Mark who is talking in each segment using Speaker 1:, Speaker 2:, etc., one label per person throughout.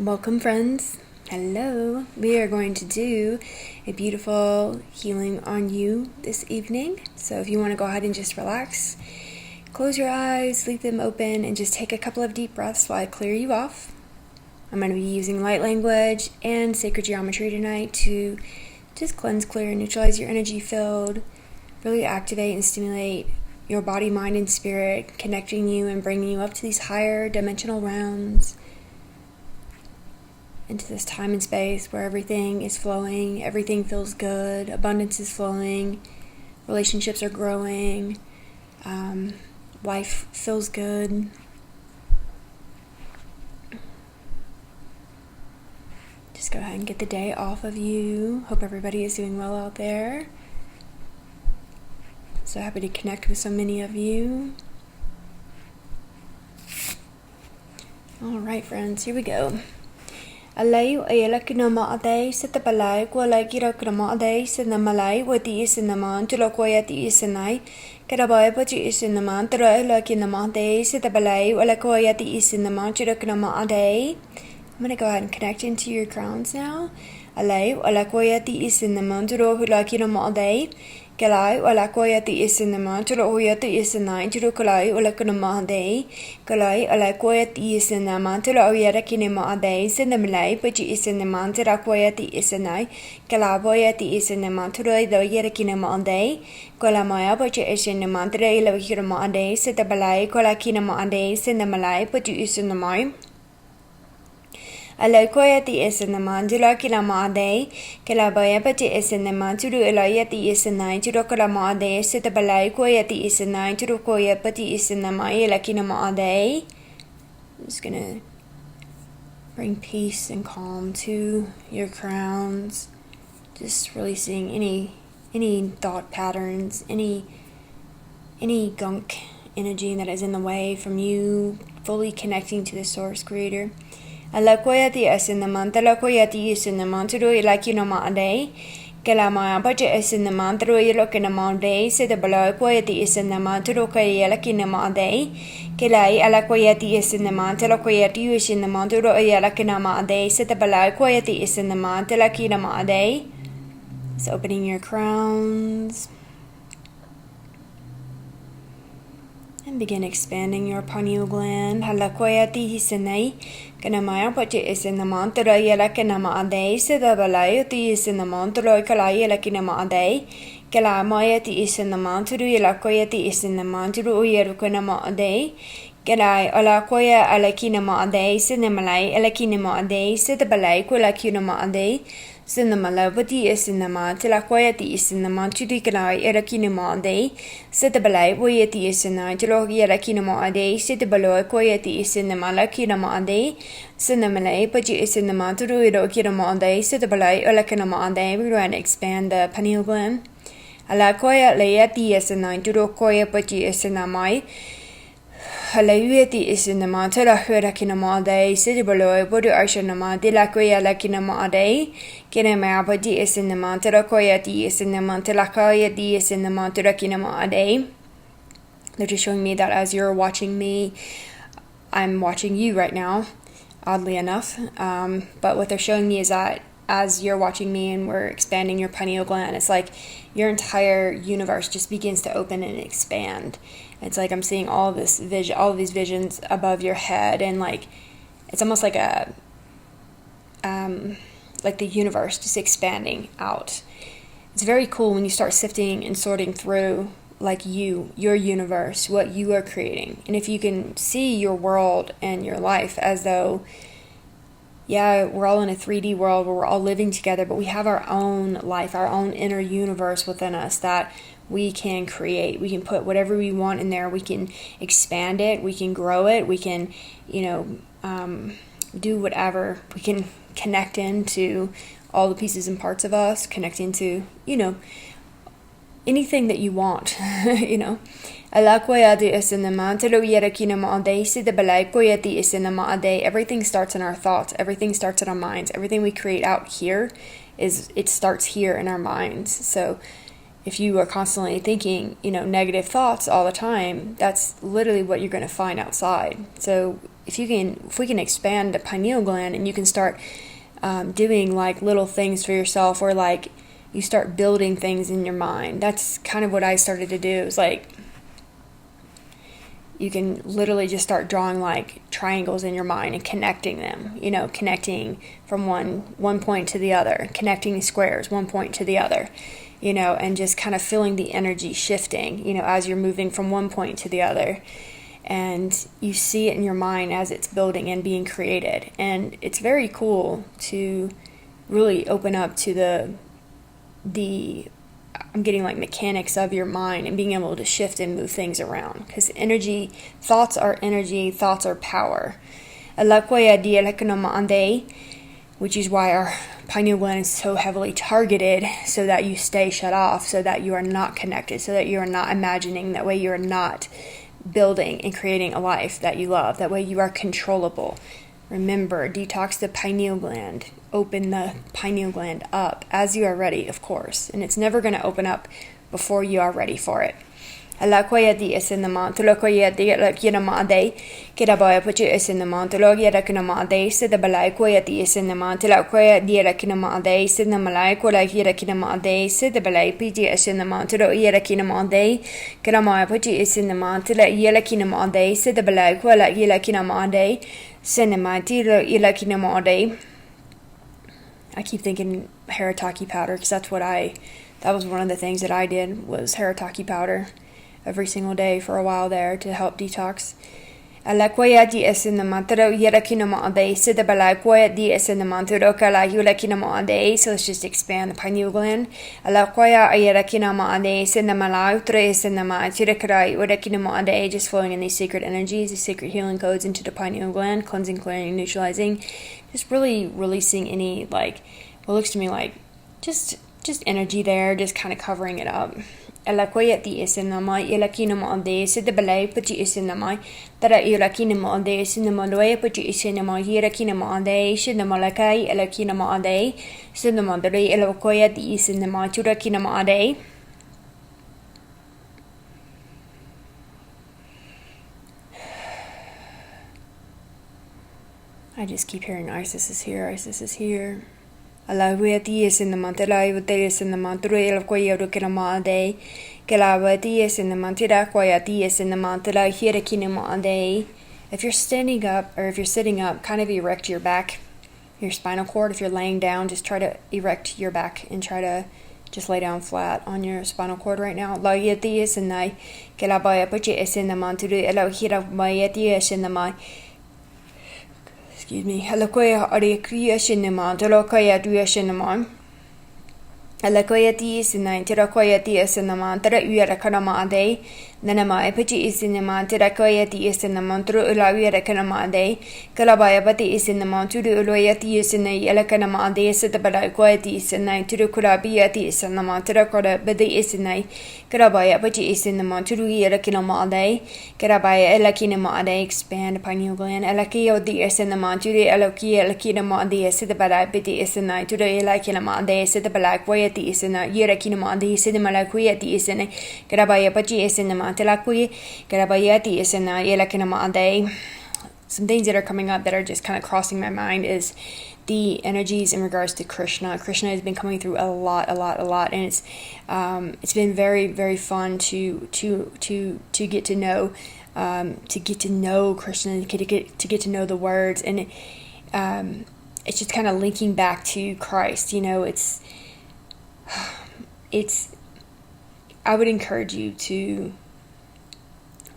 Speaker 1: Welcome, friends. Hello. We are going to do a beautiful healing on you this evening. So if you want to go ahead and just relax, close your eyes, leave them open, and just take a couple of deep breaths while I clear you off. I'm going to be using light language and sacred geometry tonight to just cleanse, clear, and neutralize your energy field, really activate and stimulate your body, mind, and spirit, connecting you and bringing you up to these higher dimensional realms, into this time and space where everything is flowing, everything feels good, abundance is flowing, relationships are growing, life feels good. Just go ahead and get the day off of you. Hope everybody is doing well out there. So happy to connect with so many of you. All right, friends, here we go. Alay ayala kinama aday sa tapalay wala kira kinama aday sa namalay wati is naman tulo koyati is nay karabay pati is naman tro ayala kinama aday sa tapalay wala koyati is naman tulo kinama aday. I'm going to go ahead and connect into your crowns now. Alay wala koyati is naman tulo hula kinama aday kalay wala koyati is naman tulo hoyati is nay tulo kalay wala kinama aday kalay wala koyati is naman tulo oyara kinama aday sa namalay pati is naman tulo koyati is nay kalay boyati is naman tulo oyara kinama aday kalamaya pati is naman tulo oyara kinama aday sa tabalay kala kinama aday sa namalay pati is naman alay koyati is naman tulo kinama aday kalabaya pati is naman tulo ilayati is nay tulo kalama aday sa tabalay koyati is nay tulo koya pati is naman ila kinama aday. I'm just gonna bring peace and calm to your crowns, just releasing any thought patterns, any gunk energy that is in the way from you fully connecting to the source creator. Ala koyati asinaman tala koyati isinaman turo ilaki nama aday kalama pache asinaman turo iloki nama aday sida bala koyati isinaman turo kaya ilaki nama aday kalai ala koyati isinaman tala koyati isinaman turo ilaki nama aday sida bala koyati isinaman tala ki nama aday. So opening your crowns and begin expanding your pineal gland. Halakoyati hisanay kanamaya pachi isinaman turo yala kanama aday sida balayoti isinaman turo kalay yala kinama aday kalamayati isinaman turo yala koyati isinaman turo uyeru kanama aday kalay alakoya alakinama aday sinamalay alakinama aday sida balay kulakinama aday Sinamalabati is cinema, Tilakoyati is cinema, Tudikanai, Erakinema day, Setabalai, Boyeti is cinema, Tilogia kinema day, Setabalo, Koyati is cinema, Lakinama day, Cinemalay, Pachi is cinema, Turuido Kinema day, Setabalai, Olakanama day, we want to expand the pineal gland. Alakoya Layati is cinema, Turokoya Pachi is cinema. Halayueti is in the Mantella Hurakinama day, Sidibalo, Bodu Arshanama, de la Koya Lakinama day, Kinemabadi is in the Mantella Koyati is in the Mantella Koyati is in the Mantella Kinama day. They're just showing me that as you're watching me, I'm watching you right now, oddly enough. But what they're showing me is that as you're watching me and we're expanding your pineal gland, it's like your entire universe just begins to open and expand. It's like I'm seeing all of this vision, all of these visions above your head, and like it's almost like like the universe just expanding out. It's very cool when you start sifting and sorting through like your universe, what you are creating, and if you can see your world and your life as though, yeah, we're all in a 3D world where we're all living together, but we have our own life, our own inner universe within us that we can create. We can put whatever we want in there. We can expand it. We can grow it. We can, do whatever. We can connect into all the pieces and parts of us, connect into, anything that you want, Everything starts in our thoughts. Everything starts in our minds. Everything we create out here it starts here in our minds. So if you are constantly thinking, negative thoughts all the time, that's literally what you're going to find outside. So if we can expand the pineal gland and you can start doing like little things for yourself, or like you start building things in your mind. That's kind of what I started to do. It's like you can literally just start drawing like triangles in your mind and connecting them, connecting from one point to the other, connecting squares, one point to the other, and just kind of feeling the energy shifting, as you're moving from one point to the other. And you see it in your mind as it's building and being created. And it's very cool to really open up to the I'm getting like mechanics of your mind and being able to shift and move things around. Because thoughts are energy, thoughts are power. Which is why our pineal gland is so heavily targeted, so that you stay shut off, so that you are not connected, so that you are not imagining. That way you are not building and creating a life that you love. That way you are controllable. Remember, detox the pineal gland. Open the pineal gland up as you are ready, of course. And it's never going to open up before you are ready for it. Alakoyati is in the mount, Lokoyati like Yanamade, Kiraboya put you is in the mount, Logia Kinamade, said the Balakoyati is in the mount, Lakoya Dira Kinamade, said the Malako like Yerakinamade, said the Balai Piti is in the mount, Yerakinamade, Kiramoya put you is in the mount, Yelakinamade, said the Balako like Yelakinamade, Cinemati, Yelakinamade. I keep thinking Harataki powder, because that was one of the things that I did, was Harataki powder every single day for a while there to help detox. Alakoyati is in the mantro Yerakinamade, said the Balakoyati is in the mantro Kala Yulakinamade, so let's just expand the pineal gland. Alakoya Yerakinamade, said the Malautre is in the Matirakrai Yerakinamade, just flowing in these sacred energies, these sacred healing codes into the pineal gland, cleansing, clearing, neutralizing, just really releasing any, like, what looks to me like just energy there, just kind of covering it up. Alakoyati is in the mai, Yelakinamade, said the Balay, put you is in the mai, that Yelakinamade is in the Malay, put you is in the mai, Yerakinamade, shin the Malakai, Elakinamade, send the Mandare, Elakoyati is in the mai, Turakinamade. I just keep hearing Isis is here, Isis is here. Alawati is in the Mantalai, is in the Mantura, Koyarukinamade, Kalawati is in the Mantira, Koyati is in the Mantala, Hirakinamade. If you're standing up or if you're sitting up, kind of erect your back, your spinal cord. If you're laying down, just try to erect your back and try to just lay down flat on your spinal cord right now. Lawati is in the Kalabaya Puchi is in the Mantura, Elahira Mayati is in the Mai. Excuse me. Halakoya Arikia Shinema, Dolokoya Duya Shinema. Alakoyati is in the Tirakoyati is in the Mantara Uyarakanamade, Nanama Epichi is in the Mantirakoyati is in the Mantru Ulawiarakanamade, Kalabayapati is in the Manturu Uloyati is in the Yelakanamade, Setabalakoyati is in the Turukurabiati is in the Mantarakora, but the is in the Karabayapachi is in the Manturu Yerakinamade, Karabaya Elakinamade, expand pineal gland, Elakio the is in the Manturi Elokia Elakinamade, Setabalapiti is in the Tura Elakinamade, Setabalakoyati is in the Yerakinamade, Sedamalakoyati is in the Karabayapachi is in the Mantalakui, Karabayati is in the Yelakinamade. Some things that are coming up that are just kind of crossing my mind is the energies in regards to Krishna. Krishna has been coming through a lot, and it's been very, very fun to get to know Krishna, to get to know the words, and it's just kind of linking back to Christ. It's I would encourage you to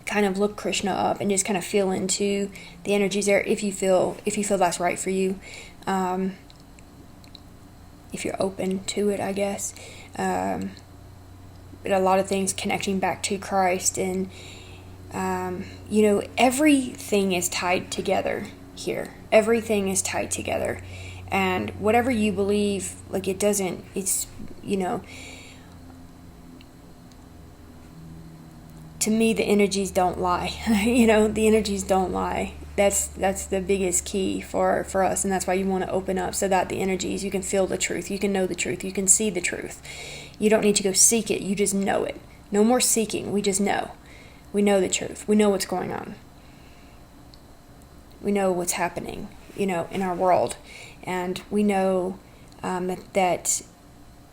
Speaker 1: kind of look Krishna up and just kind of feel into the energies there if you feel that's right for you. If you're open to it, I guess. But a lot of things connecting back to Christ, and everything is tied together here. Everything is tied together, and whatever you believe, like to me, the energies don't lie. The energies don't lie. that's the biggest key for us, and that's why you want to open up, so that the energies, you can feel the truth, you can know the truth, you can see the truth. You don't need to go seek it, you just know it. No more seeking, we just know. We know the truth, we know what's going on, we know what's happening, in our world. And we know that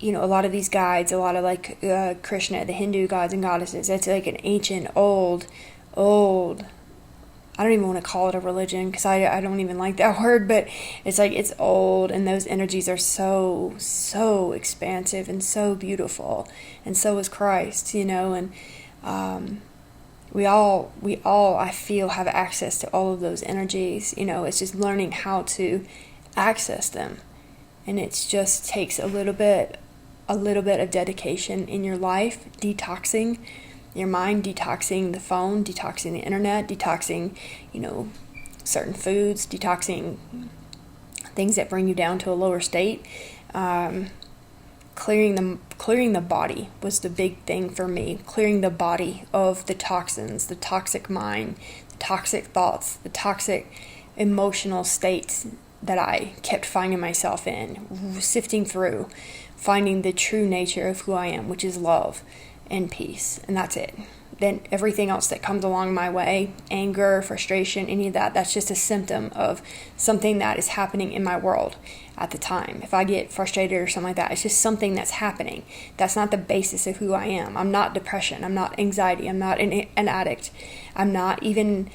Speaker 1: a lot of these guides, a lot of like Krishna, the Hindu gods and goddesses, that's like an ancient, old, I don't even want to call it a religion, because I don't even like that word, but it's like, it's old, and those energies are so expansive and so beautiful, and so is Christ, and we all, I feel, have access to all of those energies. It's just learning how to access them, and it just takes a little bit of dedication in your life, detoxing your mind, detoxing the phone, detoxing the internet, detoxing, certain foods, detoxing things that bring you down to a lower state. Clearing the body was the big thing for me. Clearing the body of the toxins, the toxic mind, the toxic thoughts, the toxic emotional states that I kept finding myself in, sifting through, finding the true nature of who I am, which is love and peace, and that's it. Then everything else that comes along my way, anger, frustration, any of that, that's just a symptom of something that is happening in my world at the time. If I get frustrated or something like that, it's just something that's happening. That's not the basis of who I am. I'm not depression, I'm not anxiety, I'm not an addict, I'm not even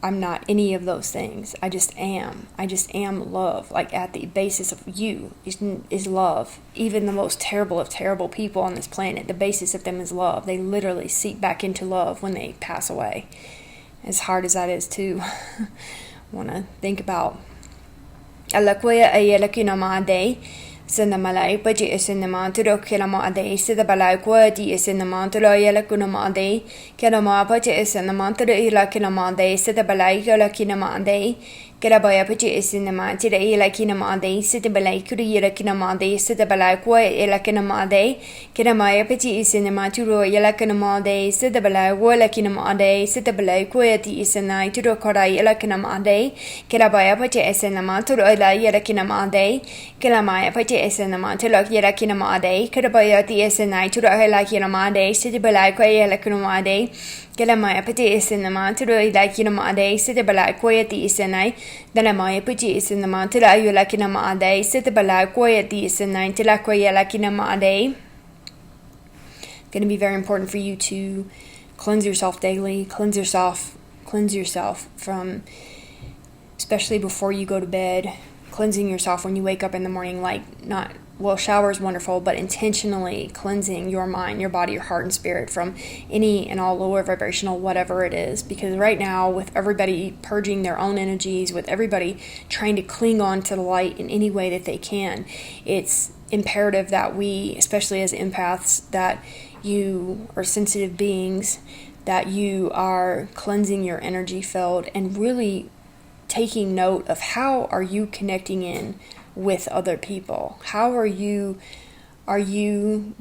Speaker 1: I'm not any of those things. I just am love. Like, at the basis of you is love. Even the most terrible of terrible people on this planet, the basis of them is love. They literally seep back into love when they pass away. As hard as that is to want to think about. Sinnamalai Paji Sinnaman to Kilama Day, Sidabalai Quadi Sinnaman to Loyala Kunama Day, Kilama Paji Sinnaman to the Ila Kinama Day, Sidabalai Yola Kinama Day, Kilabaya Paji Sinnaman to the Ila Kinama Day, Sidabalai Kuri Kinama Day, Sidabalai Qua Ila Kinama Day, Kilamaya Paji Sinnaman to Royala Kinama Day, Sidabalai Wola Kinama Day, Sidabalai Quati Sinai to the Kora Ila Kinama Day, Kilabaya Paji Sinnaman to Ila Yala Kinama Day, Kilamaya Paji Sinnaman to look yet a kinamade, Kadabaya the SNI to the like Yanamade, City Balai Quay Lakunamade, Gelamaya Pati Sinnaman to the like Yanamade, City Balai Quay the SNI, then a Maya Pati Sinnaman to the you like Yanamade, City Balai Quay the SNI to la Quay Lakinamade. Going to be very important for you to cleanse yourself daily, cleanse yourself from, especially before you go to bed. Cleansing yourself when you wake up in the morning, shower is wonderful, but intentionally cleansing your mind, your body, your heart, and spirit from any and all lower vibrational whatever it is. Because right now, with everybody purging their own energies, with everybody trying to cling on to the light in any way that they can, it's imperative that we, especially as empaths, that you are sensitive beings, that you are cleansing your energy field and really taking note of how are you connecting in with other people. How are you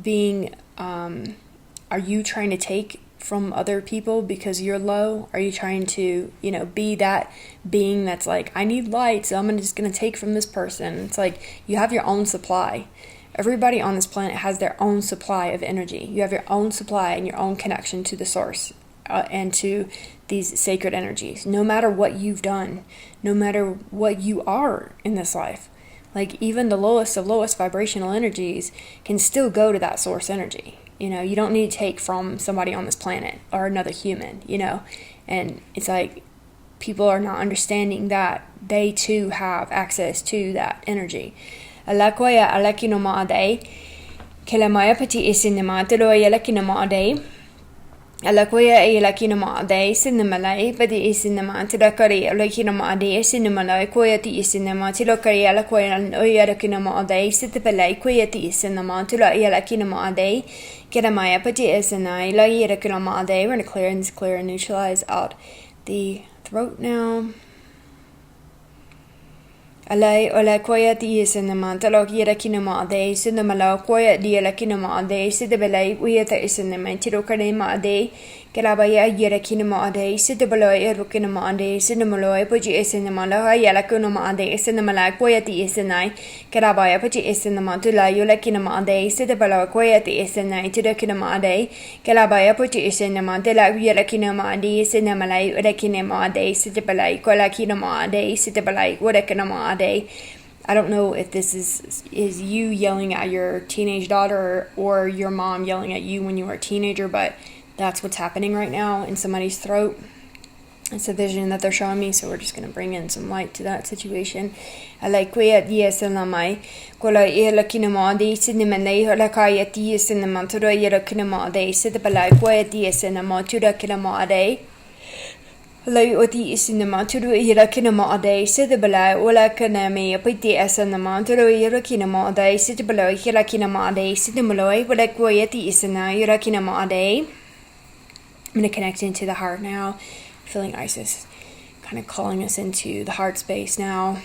Speaker 1: being, are you trying to take from other people because you're low? Are you trying to, be that being that's like, I need light, so I'm just going to take from this person? It's like, you have your own supply. Everybody on this planet has their own supply of energy. You have your own supply and your own connection to the source. And to these sacred energies, no matter what you've done, no matter what you are in this life. Like, even the lowest of lowest vibrational energies can still go to that source energy. You don't need to take from somebody on this planet or another human, and it's like people are not understanding that they too have access to that energy. Alakoya alakinoma Kelamaya pati isinema teloya lakinoma Alakoya e lakinoma cinemalai, but the isinema to the curry, lakinoma cinemalai, quayati isinema, tilokari, alakoya, and oyalakinoma sitipelai, quayati cinema, to la yalakinoma Kedamaya pati isinai, la yalakinoma we're going to clear and neutralize out the throat now. Alay ola koya di cinema, talok yera kinema cinemala koya di la kinema sidebelay uyeta cinema tirokanema Kelabaya yera kinema ade, Sidabalo erukinema ade, Cinnamalo, Puji Esinamala, Yalakunama ade, Cinnamala, Quayati Esinai, Kelabaya, Puji Esinamantula, Yulakinama ade, Sidabalo, Quayati Esinai, Tidakinama ade, Kelabaya, Puji Esinamantilla, Yalakinama ade, Cinnamala, Udakinema ade, Sidabala, Kolakinama ade, Sidabala, Udakinama ade. I don't know if this is you yelling at your teenage daughter or your mom yelling at you when you were a teenager, but that's what's happening right now in somebody's throat. It's a vision that they're showing me, so we're just going to bring in some light to that situation. Alaikuya diasalamai, kola elakinama de cinnamane, holakaya diasinama, tura yelakinama de, sidabalaikuya diasinama, tura kinama de. Lai oti isinama turu irakinama ade sidabala wala kaname apiti asanama turu irakinama ade sidabala irakinama ade sidamaloy wala kwayati isana irakinama ade. I'm going to connect into the heart now, feeling Isis kind of calling us into the heart space now.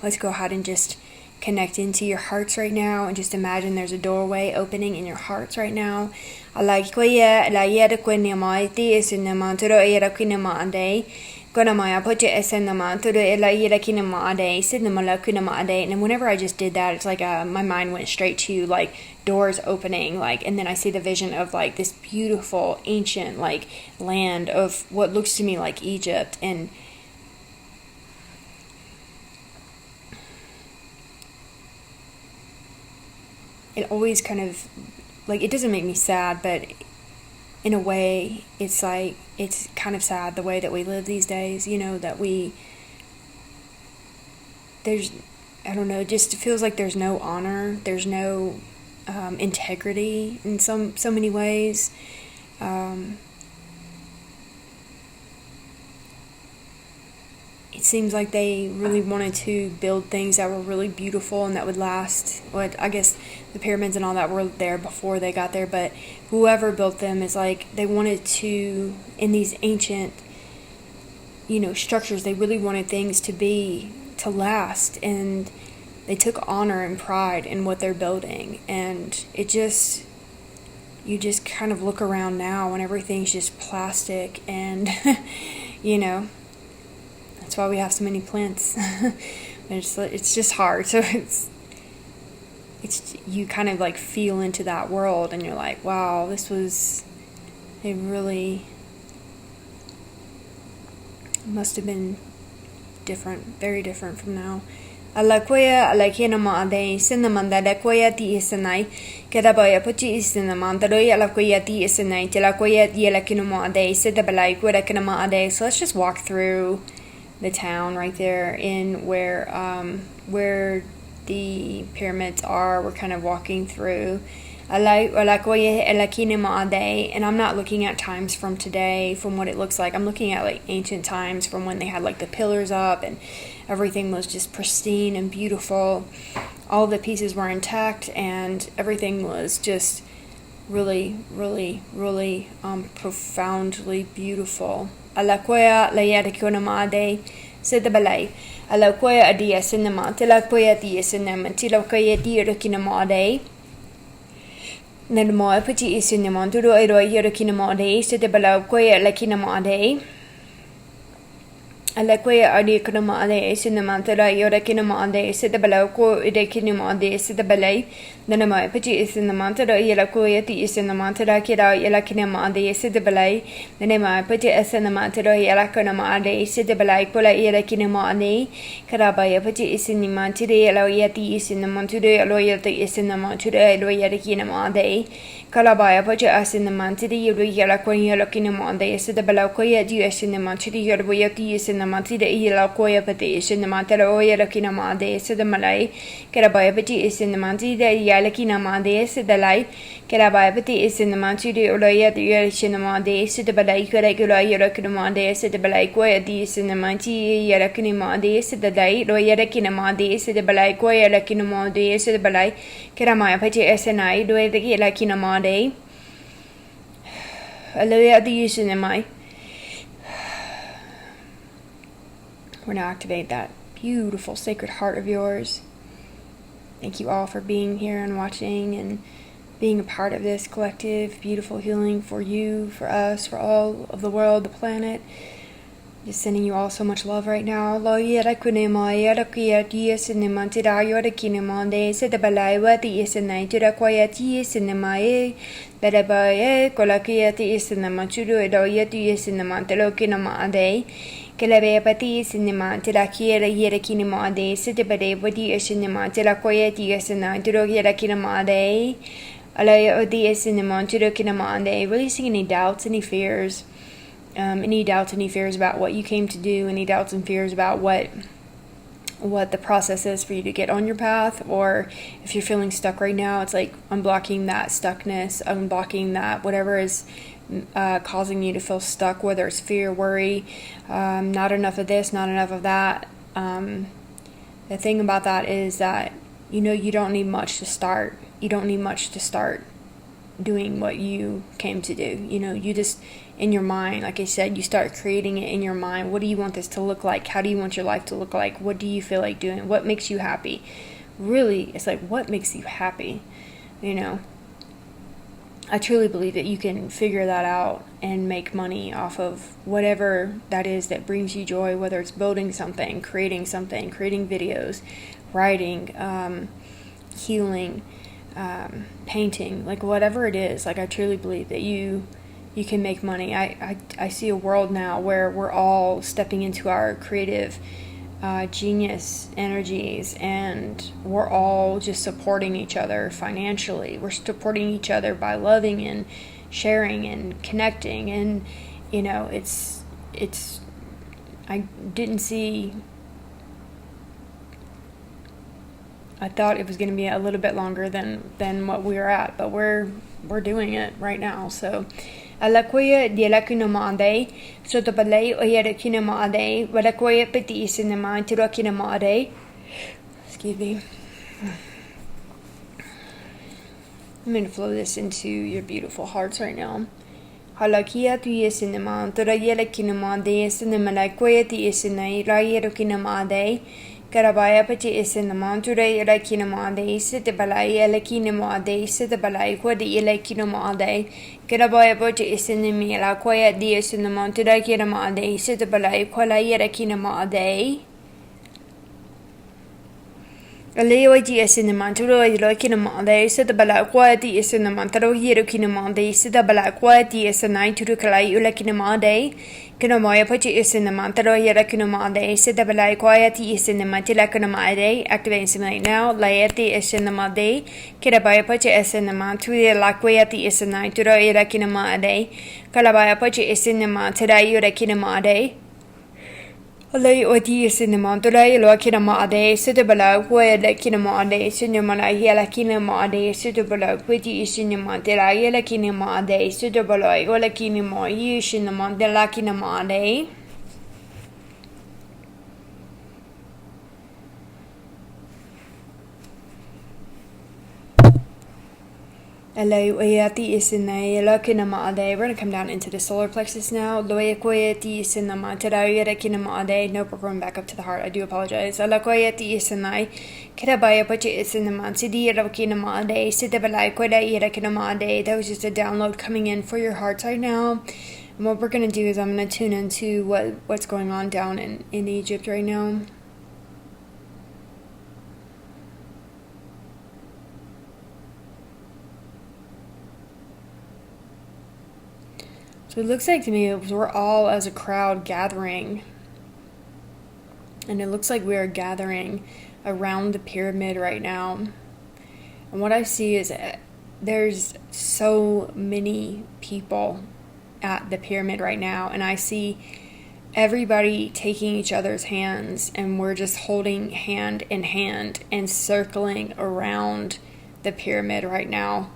Speaker 1: Let's go ahead and just connect into your hearts right now and just imagine there's a doorway opening in your hearts right now. Alaikoya la yada quinema isinama turo era kinema ade. Gonamaya put it esenama turo ela yada kinema ade, sidnamala kinema ade. And whenever I just did that, it's like my mind went straight to like doors opening, like, and then I see the vision of like this beautiful ancient like land of what looks to me like Egypt, and it always kind of like, it doesn't make me sad, but in a way it's like, it's kind of sad the way that we live these days, you know, that there's, I don't know, it just feels like there's no honor, there's no integrity in so many ways. It seems like they really wanted to build things that were really beautiful and that would last. What I guess the pyramids and all that were there before they got there, but whoever built them is like, they wanted to, in these ancient, you know, structures, they really wanted things to last, and they took honor and pride in what they're building. And it just, you just kind of look around now and everything's just plastic, and you know, that's why we have so many plants. It's just hard. So it's you kind of like feel into that world, and you're like, wow, this was, it really must have been different, very different from now. Alakoya alakinama ade cinnamanda da koya ti isanai kedabaya puchi isinaman tadoya alakoya ti isanai tilakoya yelakinama ade sidabalai kodakinama ade. So let's just walk through the town right there in where the pyramids are. We're kind of walking through. And I'm not looking at times from today, from what it looks like. I'm looking at like ancient times, from when they had like the pillars up and everything was just pristine and beautiful. All the pieces were intact and everything was just really, really, really profoundly beautiful. Alakoya layadakunama ade sidabalai. Alakoya adia cinema tilakoya dia cinema tilakoya dia kinama ade. Nenmo puchi isinema turo ero yerakinama ade sidabala koya lakinama ade. Alakoya adi kunama ade cinema tira yerakinama ade sidabala ko idekinama ade sidabalai. Nenmo puchi isinema tiro yelakoya ti isinema tira kira yelakinama ade sidabalai. Nenmo puchi isinema tiro yelakinama ade sidabalai kola yerakinama ade. Karabaya puchi isinema tira yeloyati isinema tiro yeloyati isinema tiro yeloyakinama ade. Kalabaya puchi isinema tira yelakoya yelakinama ade sidabala koya di isinema tira yeloyati isinema tira yelakoya pati isinema tira yelakinama ade sidamalai. Karabaya puchi isinema tira yalakinama de sidalai kerabaya pati isinama tiri oloya de yalakinama de sidabalai kerakula yalakinama de sidabalai koya di isinama ti yalakinama de sidalai lo yalakinama de sidabalai koya yalakinama de sidabalai keramaya pati isinai do de yalakinama de aloya di isinama. We're going to activate that beautiful sacred heart of yours. Thank you all for being here and watching and being a part of this collective, beautiful healing for you, for us, for all of the world, the planet. Just sending you all so much love right now. Lo yera kunema yera kia tia sinema tira yora kinema de se de balaiwa ti isena tira kwaya ti sinema e bereba e kolakia ti sinema churu edo yeti sinema telo kinema ade kelebe pati sinema tira kiera yera kinema de se de bade bodi sinema tira kwaya ti isena tiro yera kinema ade alaya odi sinema tiro kinema ade, releasing any doubts, any fears. Any doubts, any fears about what you came to do, any doubts and fears about what the process is for you to get on your path, or if you're feeling stuck right now, it's like unblocking that stuckness, unblocking that whatever is causing you to feel stuck, whether it's fear, worry, not enough of this, not enough of that. The thing about that is that, you don't need much to start. You don't need much to start doing what you came to do. You just, in your mind, like I said, you start creating it in your mind. What do you want this to look like? How do you want your life to look like? What do you feel like doing? What makes you happy? Really, it's like, what makes you happy? I truly believe that you can figure that out and make money off of whatever that is that brings you joy, whether it's building something, creating videos, writing, healing, painting, like whatever it is. Like, I truly believe that you can make money. I see a world now where we're all stepping into our creative genius energies, and we're all just supporting each other financially. We're supporting each other by loving and sharing and connecting, and it's I thought it was going to be a little bit longer than what we're at, but we're doing it right now. So alakoya dialakinama ade so the balay oyera kinama ade walakoya peti sinema tiro kinama ade. Excuse me. I'm going to flow this into your beautiful hearts right now. Halakia tu sinema tora yela kinama ade sinema lakoya ti sinai rayero kinama ade Karabaya pati isinama ture yela kinama ade sit the balay yela kinama ade sit the balay kwadi yela kinama ade Karabaya pati isinimi la kwaya di isinama ture kinama ade sit the balay kwala yela kinama ade Aleo di isinama ture yela kinama ade sit the balay kwadi isinama ture yela kinama ade sit the balay kwadi isinai ture kala yela kinama ade Kinamaya pati isinama taro yera kinama ade sit the balay kwayati isinama tila kinama ade activating simulate now layati isinama de Kirabaya pati isinama tuya la kwayati isinai turo yera kinama ade Kalabaya pati isinama tira yera kinama ade Alay odi isinama tura yelo kinama ade sit the balay kwaya kinama ade sinama la yela kinama ade sit the balay pati isinama tira yela kinama ade sit the balay wala kinama isinama tila kinama ade Hello, Oyati Isina, Lokinama Ade. We're going to come down into the solar plexus now. Loyakoyati Isinama, Tadayara Kinama Ade. Nope, we're going back up to the heart. I do apologize. Alakoyati Isinai, Kitabaya Pachi Isinama, Sidi Rakinama Ade, Sidabalai Koda Irakinama Ade. That was just a download coming in for your hearts right now. And what we're going to do is I'm going to tune into what's going on down in Egypt right now. So it looks like to me we're all as a crowd gathering. And it looks like we are gathering around the pyramid right now. And what I see is there's so many people at the pyramid right now. And I see everybody taking each other's hands. And we're just holding hand in hand and circling around the pyramid right now.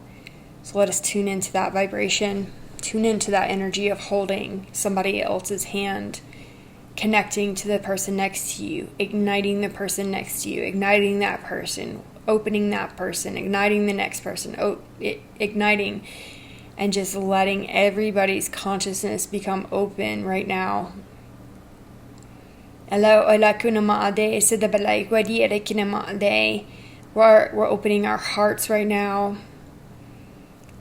Speaker 1: So let us tune into that vibration. Tune into that energy of holding somebody else's hand, connecting to the person next to you, igniting the person next to you, igniting that person, opening that person, igniting the next person, igniting, and just letting everybody's consciousness become open right now. We're opening our hearts right now.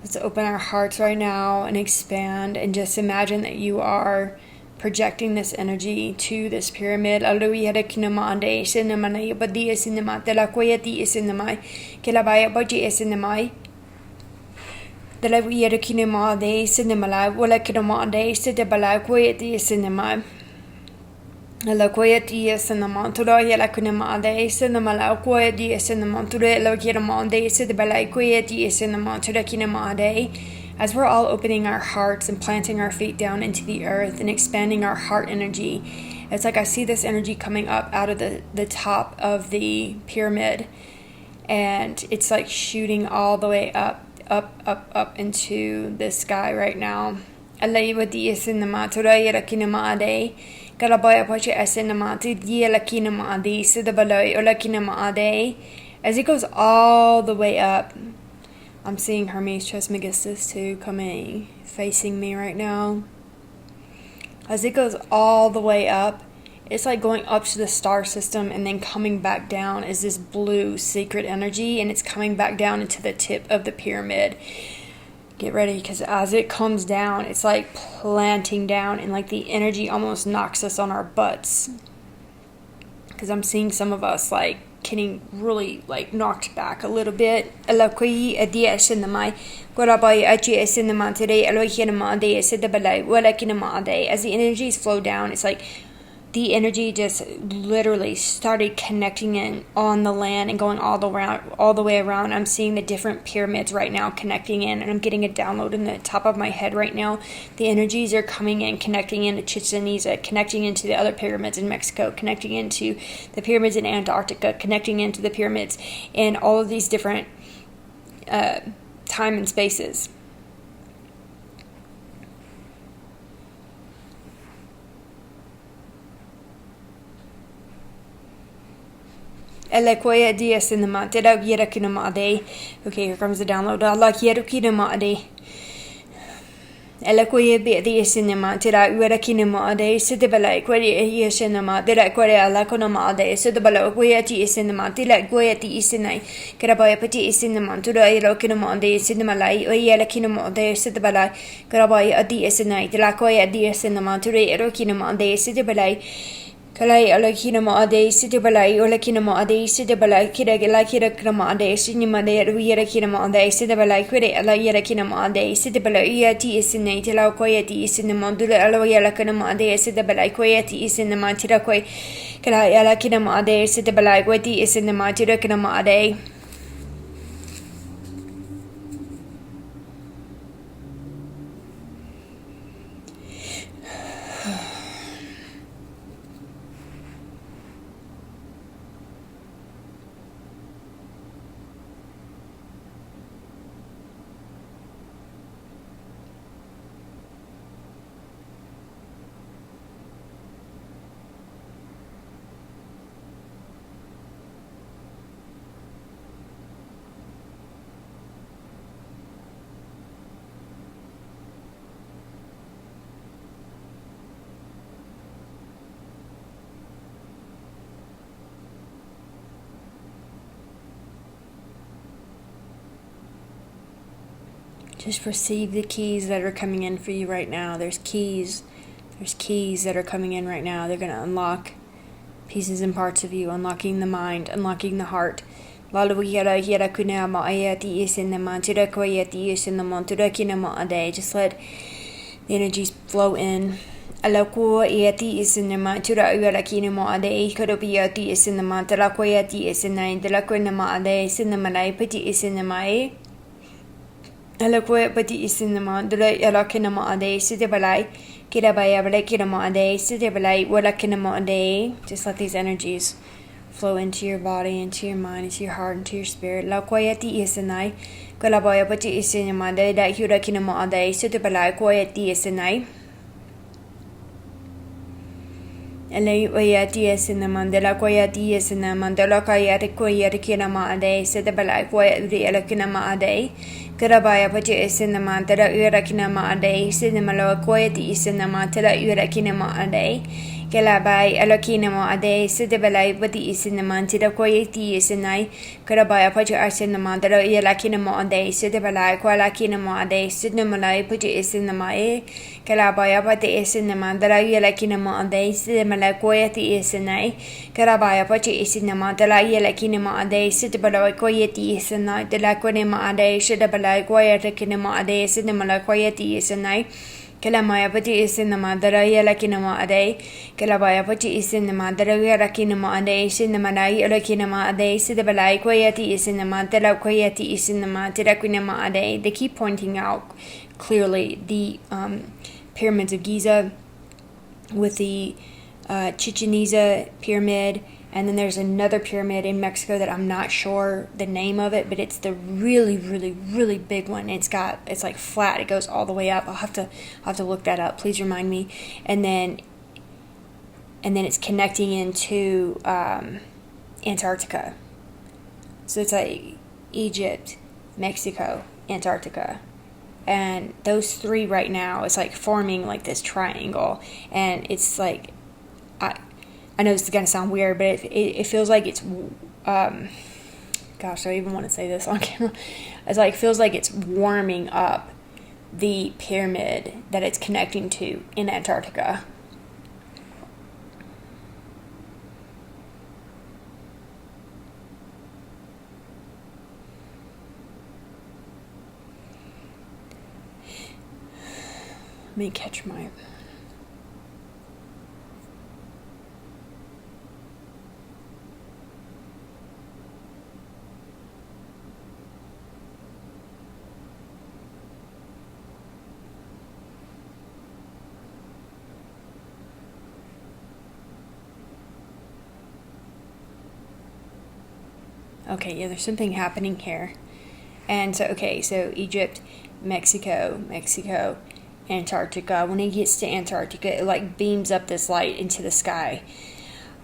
Speaker 1: Let's open our hearts right now and expand and just imagine that you are projecting this energy to this pyramid. Hallelujah. Kinamande, Sinamana, Badia Sinema, de la Quayati is in the Mai, Kilabaya Baji is in the Mai. The Lavia de Kinema de Cinemala, Walla Kinamande, Sidabala, Quayati is in the Mai. La Quayati is in the Montura, Yala Kinamade, Cinemala, Quayati is in the Montura, La Kinamande, Sidabala, Quayati is in the Montura Kinamade. As we're all opening our hearts and planting our feet down into the earth and expanding our heart energy, it's like I see this energy coming up out of the top of the pyramid, and it's like shooting all the way up into the sky right now. As it goes all the way up, I'm seeing Hermes Trismegistus too coming, facing me right now. As it goes all the way up, it's like going up to the star system and then coming back down as this blue secret energy, and it's coming back down into the tip of the pyramid. Get ready, because as it comes down, it's like planting down, and like the energy almost knocks us on our butts. Because I'm seeing some of us like getting really like knocked back a little bit. As the energies flow down, it's like the energy just literally started connecting in on the land and going all the way around. I'm seeing the different pyramids right now connecting in, and I'm getting a download in the top of my head right now. The energies are coming in, connecting into Chichen, Itza, connecting into the other pyramids in Mexico, connecting into the pyramids in Antarctica, connecting into the pyramids in all of these different time and spaces. Okay, here comes the download. Elakoye be the cinema, Tira, Uerakinema, de Sidibala, Query, Cinema, Dela Queria, Laconoma, de Sidibala, Guayati cinema, Tila Guayati Isinai, Carabaya Petit cinema, to the Erokinema, de Cinemalai, Oyelakinema, de Sidibala, Carabaya Adi Isinai, Telakoya Dia cinema, to the Erokinema, de Sidibalai. Kalai alakinama ade sidibalai olakinama ade sidibalai kira kinama ade sinima de yerakinama ade sidibalai kire ala yerakinama ade sidibalai yati isine tila koyati isinama dula ala yerakinama ade sidibalai koyati isinama tira koy kalai alakinama ade sidibalai koyati isinama tira kinama ade. Just receive the keys that are coming in for you right now. There's keys that are coming in right now. They're going to unlock pieces and parts of you, unlocking the mind, unlocking the heart. Just let the energies flow in. Pati isinama dula yalakinama ade sidibalai kirabaya balakinama ade sidibalai walakinama ade. Just let these energies flow into your body, into your mind, into your heart, into your spirit. La koyati isinai kalabaya pati isinama de da hurakinama ade sidibalai koyati isinai. Ele oyati isinama de la koyati isinama de la koyati kinama ade sidibalai koyati alakinama ade. Karabaya pati isinama tera urakinama ade cinema lo koyati isinama tera urakinama ade Kelabai Alokinamo Ade, Sidabalai, Badi Isinaman, Tidakoyeti Isinai, Karabaya Paja Arsinama, the Yalakinamo Ade, Sidabalai, Qualakinamo Ade, Sidnamalai, Paja Isinamae, Kalabaya Pati Isinama, the Yalakinamo Ade, Sidamalai, Koyeti Isinai, Karabaya Paja Isinama, the Yalakinamo Ade, Sidabalai, Koyeti Isinai, the Lakonema Ade, Sidabalai, Koyatakinamo Ade, Sidnamalai, Koyeti Isinai. Kelamaya pati isin na madara yalakinama ade. Kelabaya pati isin na madara yalakinama ade. Isin na malay yalakinama ade. Sidabalay kwayati isin na madara kwayati isin na madara kwinama ade. They keep pointing out clearly the pyramids of Giza with the Chichen Itza pyramid. And then there's another pyramid in Mexico that I'm not sure the name of it, but it's the really, really, really big one. It's like flat. It goes all the way up. I'll have to look that up. Please remind me. And then it's connecting into Antarctica. So it's like Egypt, Mexico, Antarctica. And those three right now, it's like forming like this triangle. And it's like, I know this is going to sound weird, but it feels like it's, gosh, I even want to say this on camera. It's like, feels like it's warming up the pyramid that it's connecting to in Antarctica. Let me catch my... Okay, yeah, there's something happening here. And so Egypt, Mexico, Antarctica. When it gets to Antarctica, it like beams up this light into the sky.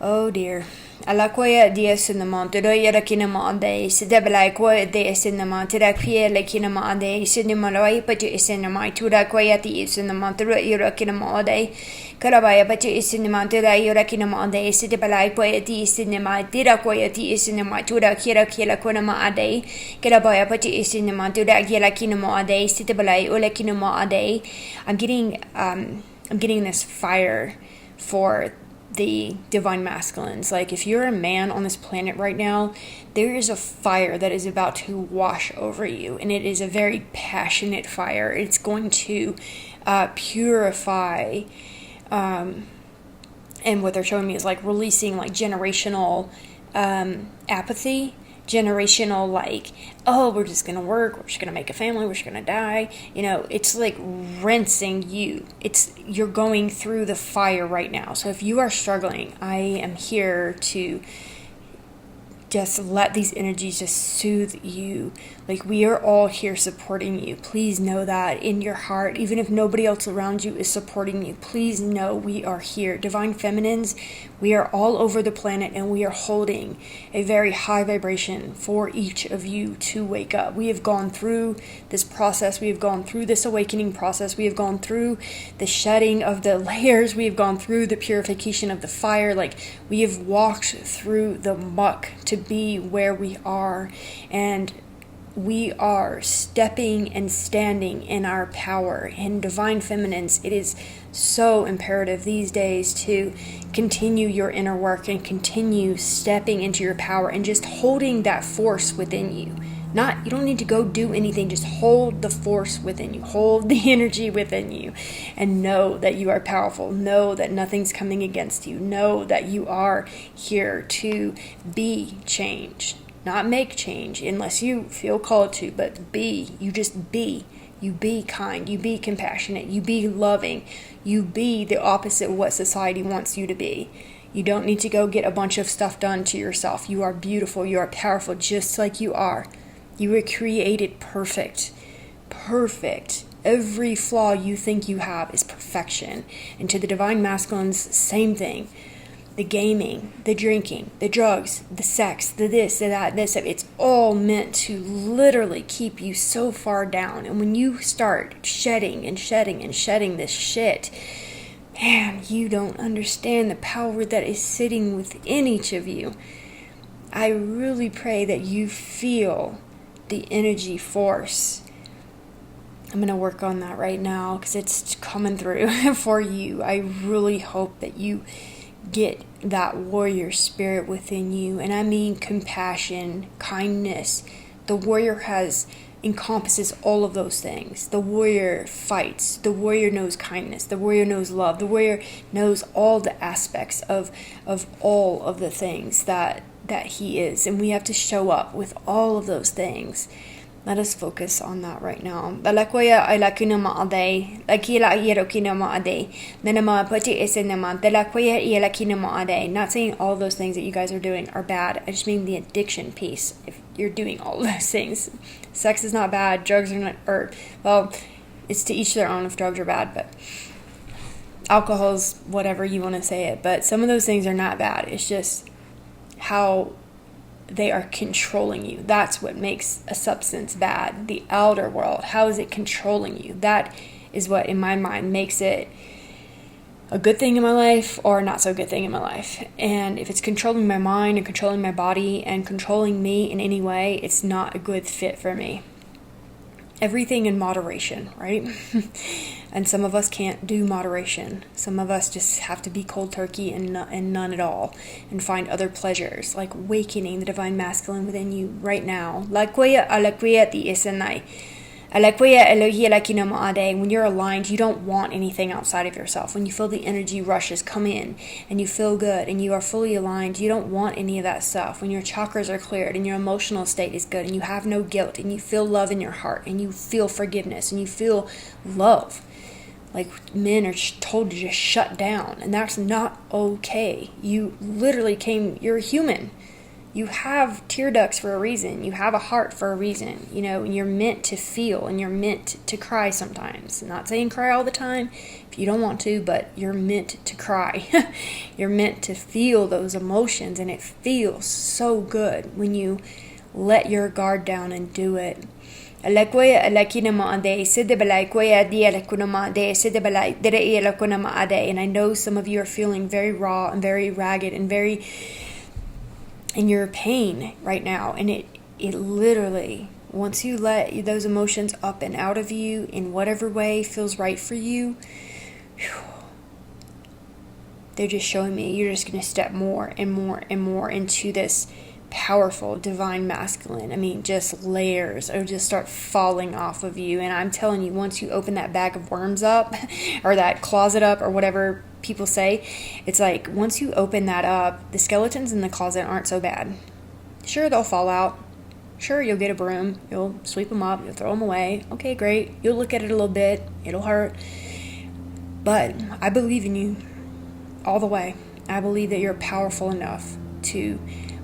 Speaker 1: Oh dear. Alakoya dies in the monte, do yarakinama ade, Sidabala qua dees in the monte, Rakia lakinama ade, Sidnimaloi, but is in the might, Turaquayati is in the monte, Yurakinama ade, Karabaya, but is in the monte, Yurakinama ade, Sidabala quayati is in the might, Diraquayati is in the might, Turakira Kilakunama ade, Karabaya, but is in the monte, Yalakinama ade, Sidabala, Ulakinama ade. I'm getting this fire for the divine masculines. Like, if you're a man on this planet right now, there is a fire that is about to wash over you, and it is a very passionate fire. It's going to purify, and what they're showing me is like releasing like generational apathy, generational like, oh, we're just gonna work, we're just gonna make a family, we're just gonna die. You know, it's like rinsing you. You're going through the fire right now. So if you are struggling, I am here to just let these energies just soothe you. Like, we are all here supporting you. Please know that in your heart, even if nobody else around you is supporting you, please know we are here. Divine Feminines, we are all over the planet, and we are holding a very high vibration for each of you to wake up. We have gone through this process. We have gone through this awakening process. We have gone through the shedding of the layers. We have gone through the purification of the fire. Like, we have walked through the muck to be where we are, and we are stepping and standing in our power. In Divine Feminines, it is so imperative these days to continue your inner work and continue stepping into your power and just holding that force within you. You don't need to go do anything, just hold the force within you, hold the energy within you, and know that you are powerful. Know that nothing's coming against you. Know that you are here to be change, not make change unless you feel called to, but be. You just be. You be kind, you be compassionate, you be loving, you be the opposite of what society wants you to be. You don't need to go get a bunch of stuff done to yourself. You are beautiful, you are powerful just like you are. You were created perfect. Perfect. Every flaw you think you have is perfection. And to the Divine Masculines, same thing. The gaming, the drinking, the drugs, the sex, the this, the that, this, it's all meant to literally keep you so far down. And when you start shedding this shit, man, you don't understand the power that is sitting within each of you. I really pray that you feel the energy force. I'm going to work on that right now because it's coming through for you. I really hope that you get that warrior spirit within you. And I mean compassion, kindness. The warrior encompasses all of those things. The warrior fights. The warrior knows kindness. The warrior knows love. The warrior knows all the aspects of all of the things that he is. And we have to show up with all of those things. Let us focus on that right now. Dalakoya ay lakina maade, lakila yerokina maade, nanama pati esenama, dalakoya yelakina maade. Not saying all those things that you guys are doing are bad. I just mean the addiction piece. If you're doing all those things, sex is not bad. Drugs are not, well, it's to each their own if drugs are bad, but alcohol's whatever you want to say it. But some of those things are not bad. It's just how they are controlling you. That's what makes a substance bad. The outer world, how is it controlling you? That is what, in my mind, makes it a good thing in my life or a not so good thing in my life. And if it's controlling my mind and controlling my body and controlling me in any way, it's not a good fit for me. Everything in moderation, right? And some of us can't do moderation. Some of us just have to be cold turkey and none at all, and find other pleasures, like awakening the divine masculine within you right now. When you're aligned, you don't want anything outside of yourself. When you feel the energy rushes come in and you feel good and you are fully aligned, you don't want any of that stuff. When your chakras are cleared and your emotional state is good and you have no guilt and you feel love in your heart and you feel forgiveness and you feel love. Like, men are told to just shut down, and that's not okay. You literally you're a human. You have tear ducts for a reason. You have a heart for a reason, and you're meant to feel and you're meant to cry sometimes. I'm not saying cry all the time if you don't want to, but you're meant to cry. You're meant to feel those emotions, and it feels so good when you let your guard down and do it. And I know some of you are feeling very raw and very ragged and very in your pain right now, and it literally, once you let those emotions up and out of you in whatever way feels right for you, they're just showing me you're just going to step more and more and more into this powerful divine masculine. I mean, just layers or just start falling off of you. And I'm telling you, once you open that bag of worms up or that closet up or whatever people say, it's like once you open that up, the skeletons in the closet aren't so bad. Sure, they'll fall out. Sure, you'll get a broom, you'll sweep them up, you'll throw them away. Okay, great. You'll look at it a little bit, it'll hurt, but I believe in you all the way. I believe that you're powerful enough to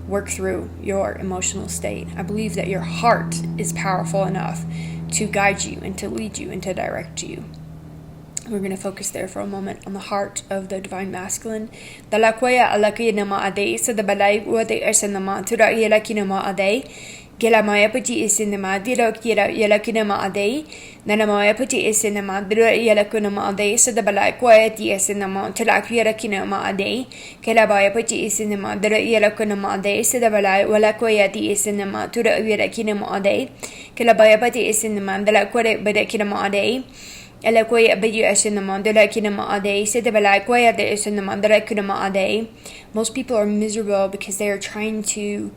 Speaker 1: work through your emotional state. I believe that your heart is powerful enough to guide you and to lead you and to direct you. We're going to focus there for a moment on the heart of the divine masculine. Gelamaya pati isinema dirok yelakinama ade, Nanamaya pati isinema yelakunama ade, Sadabala quieti isinema tilak yelakinama ade, Gelabaya pati isinema yelakunama ade, Sadabala walaquieti isinema tura yelakinama ade, Gelabaya pati isinema de la quere bedekinama ade. Elaquia bidi isinema de la kinama ade, Sadabala quia de isinema de la kunama ade. Most people are miserable because they are trying to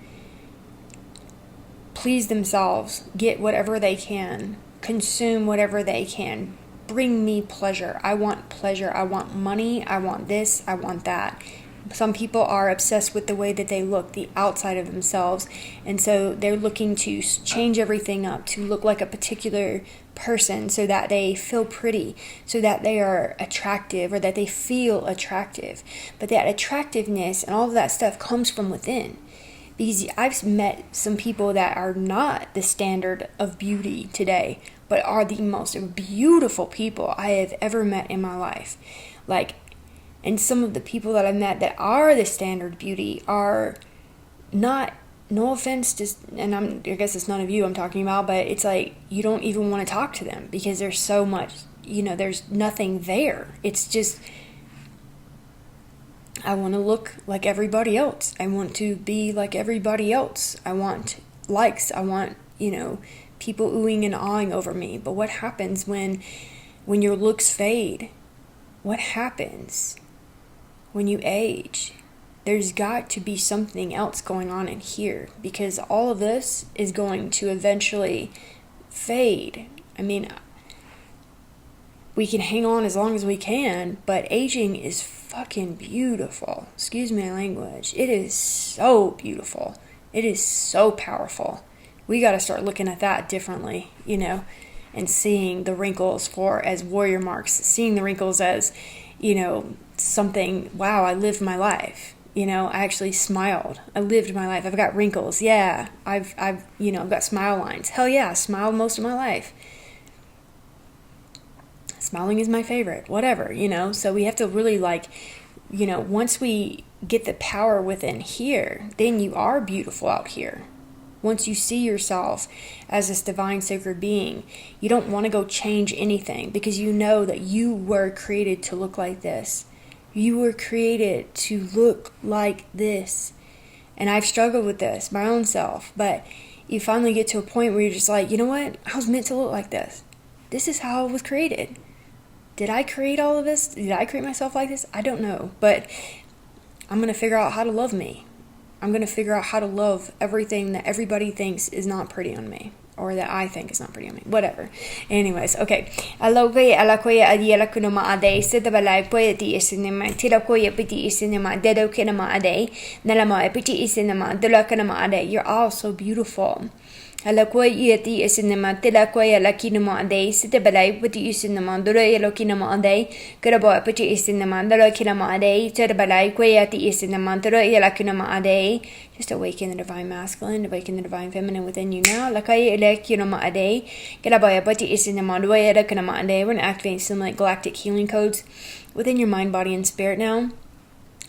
Speaker 1: please themselves, get whatever they can, consume whatever they can, bring me pleasure. I want money, I want this, I want that. Some people are obsessed with the way that they look, the outside of themselves, and so they're looking to change everything up to look like a particular person so that they feel pretty, so that they are attractive or that they feel attractive. But that attractiveness and all of that stuff comes from within. Because I've met some people that are not the standard of beauty today, but are the most beautiful people I have ever met in my life. And some of the people that I've met that are the standard beauty are not, no offense, I guess it's none of you I'm talking about, but it's like you don't even want to talk to them because there's so much, there's nothing there. It's just I want to look like everybody else. I want to be like everybody else. I want likes. I want, people oohing and awing over me. But what happens when your looks fade? What happens when you age? There's got to be something else going on in here, because all of this is going to eventually fade. I mean, we can hang on as long as we can, but aging is fucking beautiful. Excuse my language. It is so beautiful. It is so powerful. We got to start looking at that differently, and seeing the wrinkles as warrior marks, seeing the wrinkles as, something, wow, I lived my life. I actually smiled. I lived my life. I've got wrinkles. Yeah. I've got smile lines. Hell yeah. I smiled most of my life. Smiling is my favorite. Whatever, So we have to really once we get the power within here, then you are beautiful out here. Once you see yourself as this divine sacred being, you don't want to go change anything, because you know that you were created to look like this. You were created to look like this. And I've struggled with this, my own self. But you finally get to a point where you're just like, you know what? I was meant to look like this. This is how I was created. Did I create all of this? Did I create myself like this? I don't know. But I'm going to figure out how to love me. I'm going to figure out how to love everything that everybody thinks is not pretty on me, or that I think is not pretty on me. Whatever. Anyways, okay. Alokai alakoya adiela kunoma ade sitabalai poeti isinema tirakoya piti isinema dedokinama ade nalama epiti isinema delakanama ade. You're all so beautiful. Alakoya eti isinema tilakoya lakinama ade sitabalai piti isinema delakinama ade karabo epiti isinema delakinama ade tirabalai koyati isinema delakinama ade. Just awaken the divine masculine, awaken the divine feminine within you now. We're going to activate some galactic healing codes within your mind, body, and spirit now.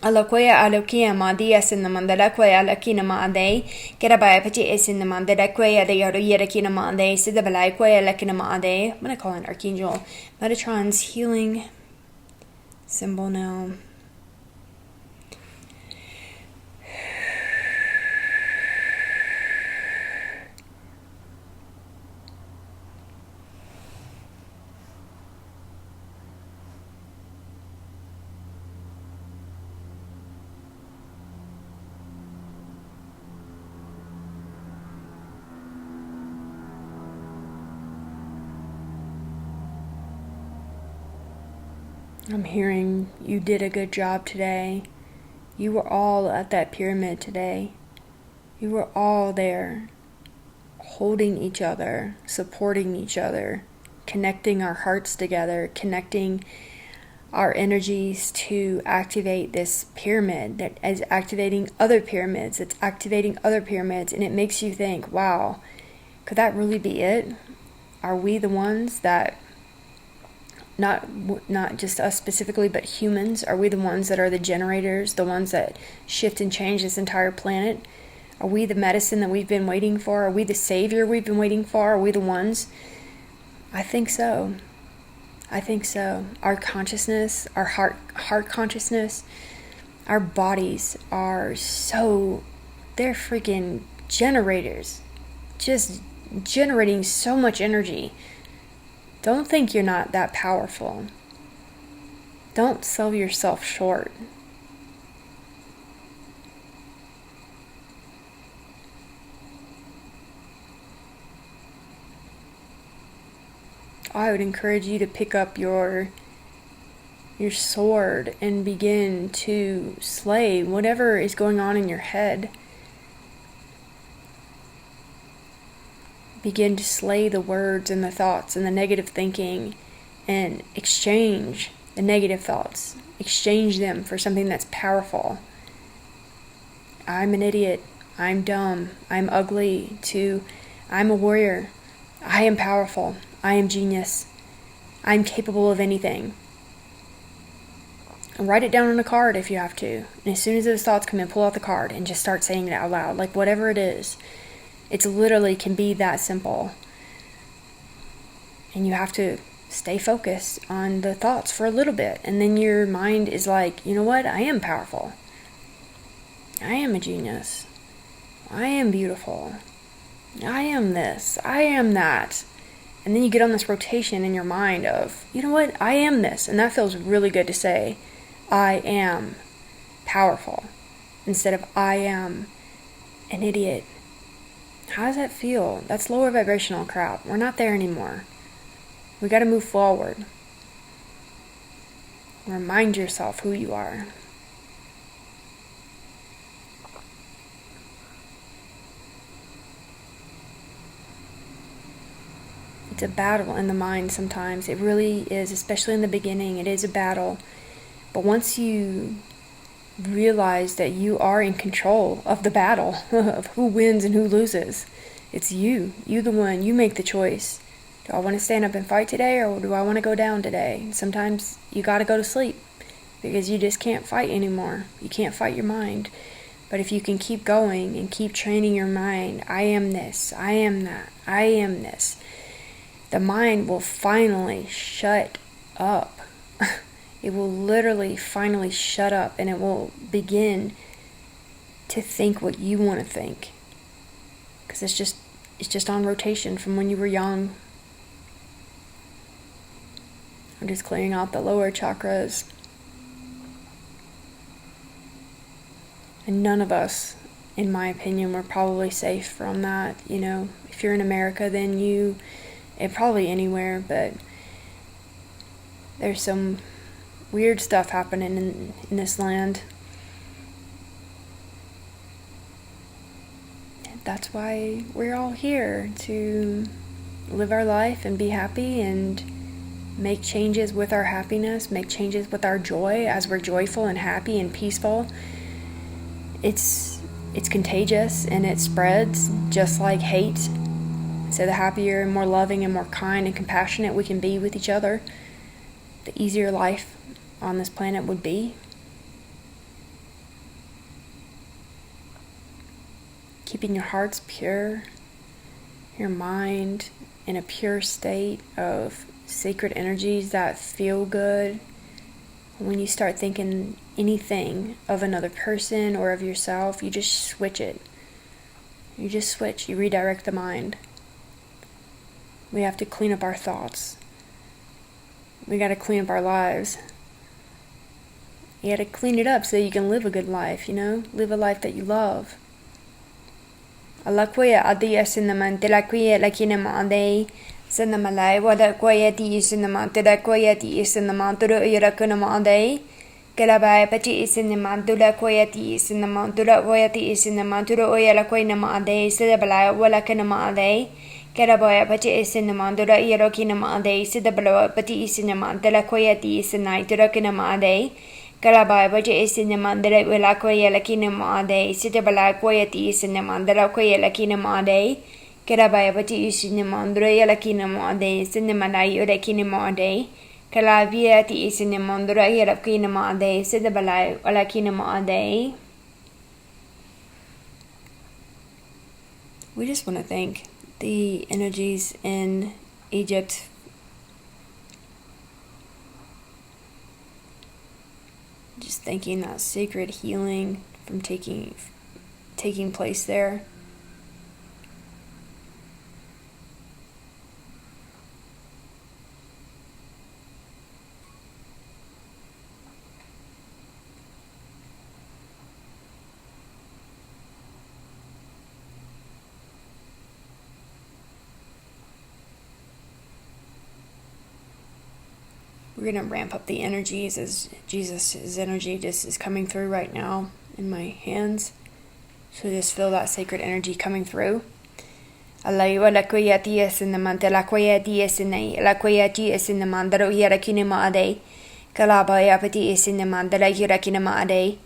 Speaker 1: Alakoya alokia madia sin the mandalakoya alakina maade, Kerabaya pati is in the mandalakoya de Yaroyakina maade, Sidabalakoya lakina maade. I'm going to call an Archangel Metatron's healing symbol now. I'm hearing you did a good job today. You were all at that pyramid today. You were all there, holding each other, supporting each other, connecting our hearts together, connecting our energies to activate this pyramid that is activating other pyramids. It's activating other pyramids, and it makes you think, wow, could that really be it? Are we the ones that, not just us specifically, but humans, are we the ones that are the generators, the ones that shift and change this entire planet? Are we the medicine that we've been waiting for? Are we the savior we've been waiting for? Are we the ones? I think so. I think so. Our consciousness, our heart consciousness, our bodies are so, they're freaking generators, just generating so much energy. Don't think you're not that powerful. Don't sell yourself short. I would encourage you to pick up your sword and begin to slay whatever is going on in your head. Begin to slay the words and the thoughts and the negative thinking, and exchange the negative thoughts. Exchange them for something that's powerful. I'm an idiot. I'm dumb. I'm ugly. To I'm a warrior. I am powerful. I am genius. I'm capable of anything. And write it down on a card if you have to. And as soon as those thoughts come in, pull out the card and just start saying it out loud. Like whatever it is. It's literally can be that simple. And you have to stay focused on the thoughts for a little bit, and then your mind is like, you know what, I am powerful, I am a genius, I am beautiful, I am this, I am that. And then you get on this rotation in your mind of, you know what, I am this. And that feels really good to say, I am powerful, instead of I am an idiot. How does that feel? That's lower vibrational crap. We're not there anymore. We got to move forward. Remind yourself who you are. It's a battle in the mind sometimes. It really is, especially in the beginning. It is a battle. But once you realize that you are in control of the battle, of who wins and who loses, it's you. You the one. You make the choice. Do I want to stand up and fight today, or do I want to go down today? Sometimes you got to go to sleep because you just can't fight anymore. You can't fight your mind. But if you can keep going and keep training your mind, I am this, I am that, I am this, the mind will finally shut up. It will literally finally shut up, and it will begin to think what you want to think. Because it's just on rotation from when you were young. I'm just clearing out the lower chakras. And none of us, in my opinion, were probably safe from that. You know, if you're in America, then and probably anywhere, but there's some weird stuff happening in this land. That's why we're all here, to live our life and be happy and make changes with our happiness, make changes with our joy as we're joyful and happy and peaceful. It's contagious, and it spreads just like hate. So the happier and more loving and more kind and compassionate we can be with each other, the easier life on this planet would be. Keeping your hearts pure, your mind in a pure state of sacred energies that feel good. When you start thinking anything of another person or of yourself, you just switch it. You just switch, you redirect the mind. We have to clean up our thoughts. We got to clean up our lives. You got to clean it up so you can live a good life, you know? Live a life that you love. Alakuya adiya sinaman tilakuya lakinama ade sinamalai wada kuya di sinaman tilakuya di sinaman turu irakunama ade kalabai pati sinaman tula kuya di sinaman tula kuya di sinaman turu oyalakuya nama ade sidabalai walakanama ade Karaboya pati isinaman dura irokinama ade sidabalo pati isinaman dela koyati isinai durakinama ade Karabaya pati isinaman dela welakoya lakinama ade sidabala koyati isinaman dela koya lakinama ade Karabaya pati isinaman dura yalakinama ade sinamanai urakinama ade Kalabia ti isinaman dura irakinama ade sidabala walakinama ade. We just want to thank the energies in Egypt. Just thanking that sacred healing from taking place there. We're going to ramp up the energies as Jesus' energy just is coming through right now in my hands. So just feel that sacred energy coming through. Alaiwa la koyati esinamante la koyati esinai la koyati esinamandaro yarakinima ade kalaba yapati esinamandala yarakinima ade.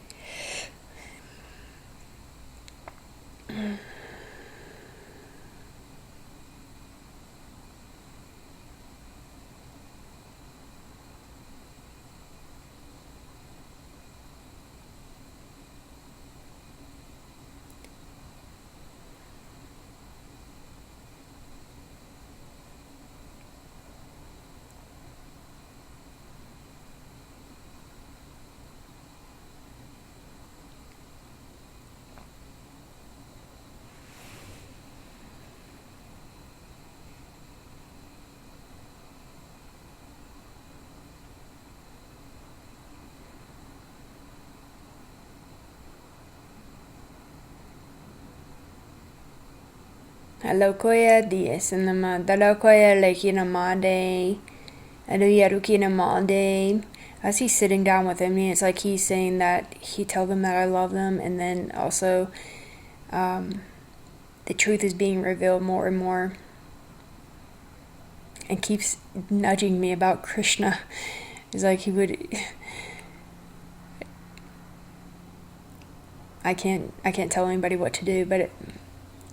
Speaker 1: Alokoya dies in the Dalakoya Lakinamade, Aluyarukinamade. As he's sitting down with him, it's like he's saying that he told them that I love them, and then also the truth is being revealed more and more, and keeps nudging me about Krishna. It's like he would. I can't tell anybody what to do, but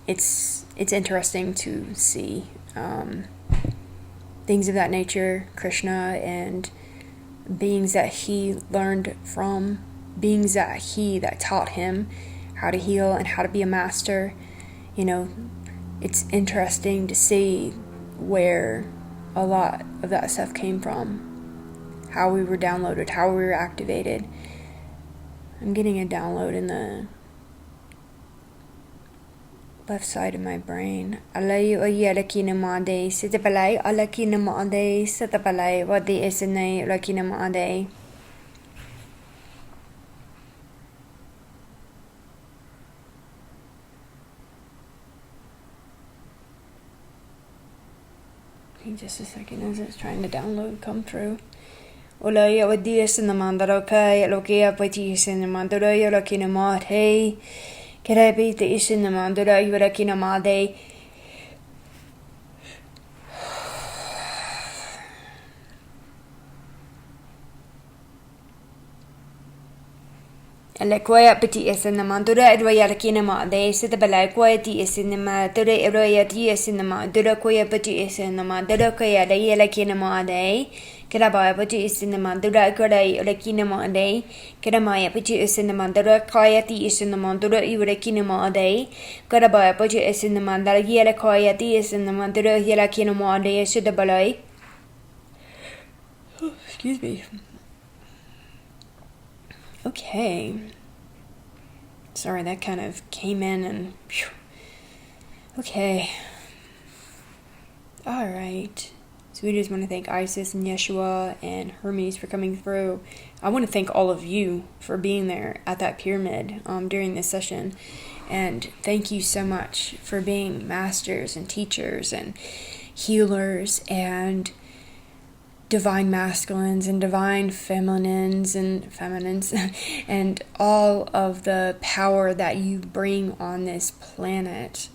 Speaker 1: it's interesting to see things of that nature, Krishna, and beings that he learned from, beings that taught him how to heal and how to be a master. You know, it's interesting to see where a lot of that stuff came from, how we were downloaded, how we were activated. I'm getting a download in the left side of my brain. Alay oye lakinamade sitapalay alakinamade satapalay wadi esenay lakinamade. Just a second as it's trying to download come through. Olaya wadi esenamandaro kai lokia pati esenamandaro lakinamade. Kerabi the Isinamandura Yurakinamade. Alaquia petit esinamandura Edwayakinamade, Sitabalaquati esinama, Dura Eroyati esinama, Dura Quia petit esinama, Dura Quia de Yelakinamade. Kerabaya pati isinama dura korai urakinama day. Keramaya pati isinama dura kayati isinama dura urakinama day. Kerabaya pati isinama dara yela kayati isinama dura yelakinama day sidabalai. Excuse me. Okay. Sorry, that kind of came in and. Whew. Okay. All right. So we just want to thank Isis and Yeshua and Hermes for coming through. I want to thank all of you for being there at that pyramid during this session. And thank you so much for being masters and teachers and healers and divine masculines and divine feminines and all of the power that you bring on this planet.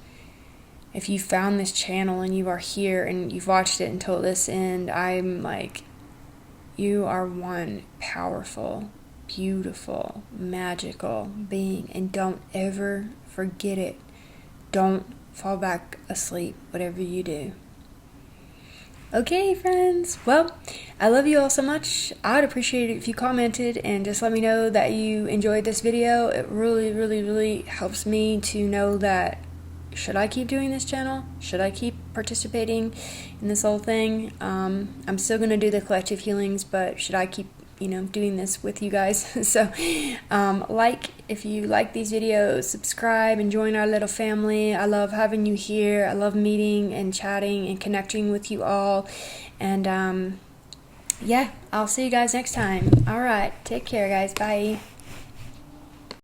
Speaker 1: If you found this channel and you are here and you've watched it until this end, I'm like, you are one powerful, beautiful, magical being. And don't ever forget it. Don't fall back asleep, whatever you do. Okay, friends. Well, I love you all so much. I'd appreciate it if you commented and just let me know that you enjoyed this video. It really, really, really helps me to know that should I keep doing this channel? Should I keep participating in this whole thing? I'm still going to do the collective healings, but should I keep, doing this with you guys? So, if you like these videos, subscribe and join our little family. I love having you here. I love meeting and chatting and connecting with you all. And, I'll see you guys next time. All right. Take care, guys. Bye.